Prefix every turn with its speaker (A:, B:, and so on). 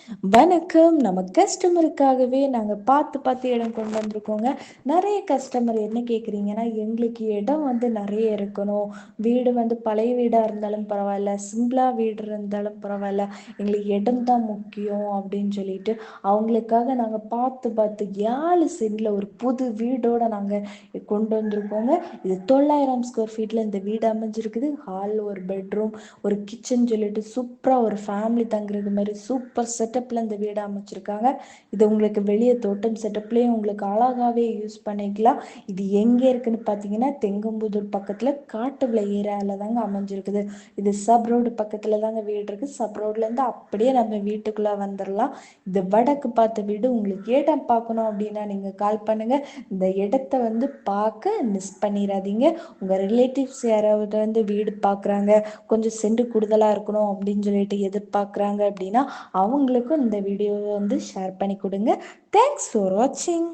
A: வணக்கம். நம்ம கஸ்டமருக்காகவே நாங்க பார்த்து பார்த்து இடம் கொண்டு வந்திருக்கோங்க. நெறைய கஸ்டமர் என்ன கேட்குறீங்கன்னா, எங்களுக்கு இடம் வந்து நெறைய இருக்கணும். வீடு வந்து பழைய வீடா இருந்தாலும் பரவாயில்ல, சிம்பிளா வீடு இருந்தாலும் பரவாயில்ல. எங்களுக்கு இடம் தான் முக்கியம் அப்படின்னு சொல்லிட்டு, அவங்களுக்காக நாங்க பார்த்து பார்த்து 7 சென்ட்ல ஒரு புது வீடோட நாங்க கொண்டு வந்திருக்கோங்க. இது 900 ஸ்கொயர் ஃபீட்ல இந்த வீடு அமைஞ்சிருக்குது. ஹால், ஒரு பெட்ரூம், ஒரு கிச்சன் சொல்லிட்டு சூப்பரா ஒரு ஃபேமிலி தங்குறது மாதிரி சூப்பர் செட்டப்ல இந்த வீடு அமைச்சிருக்காங்க. இது உங்களுக்கு வெளியே தோட்டம் செட்டப்லயும் உங்களுக்கு அழகாவே யூஸ் பண்ணிக்கலாம். இது எங்க இருக்குன்னு பாத்தீங்கன்னா, தெங்கம்புதூர் பக்கத்துல காட்டுவிளை ஏரியால தாங்க அமைஞ்சிருக்குது. இது சப் ரோடு பக்கத்துல தாங்க வீடு இருக்கு. சப் ரோட்ல இருந்து அப்படியே நம்ம வீட்டுக்குள்ள வந்துடலாம். இது வடக்கு பார்த்த வீடு. உங்களுக்கு இடம் பார்க்கணும் அப்படின்னா நீங்க கால் பண்ணுங்க. இந்த இடத்த வந்து பார்க்க மிஸ் பண்ணிடாதீங்க. உங்க ரிலேட்டிவ்ஸ் யாராவது வந்து வீடு பார்க்குறாங்க, கொஞ்சம் சென்ட் கூடுதலா இருக்கணும் அப்படின்னு சொல்லிட்டு எதிர்பார்க்குறாங்க அப்படின்னா அவங்களுக்கும் இந்த வீடியோவை வந்து ஷேர் பண்ணி கொடுங்க. தேங்க்ஸ் ஃபார் வாட்சிங்.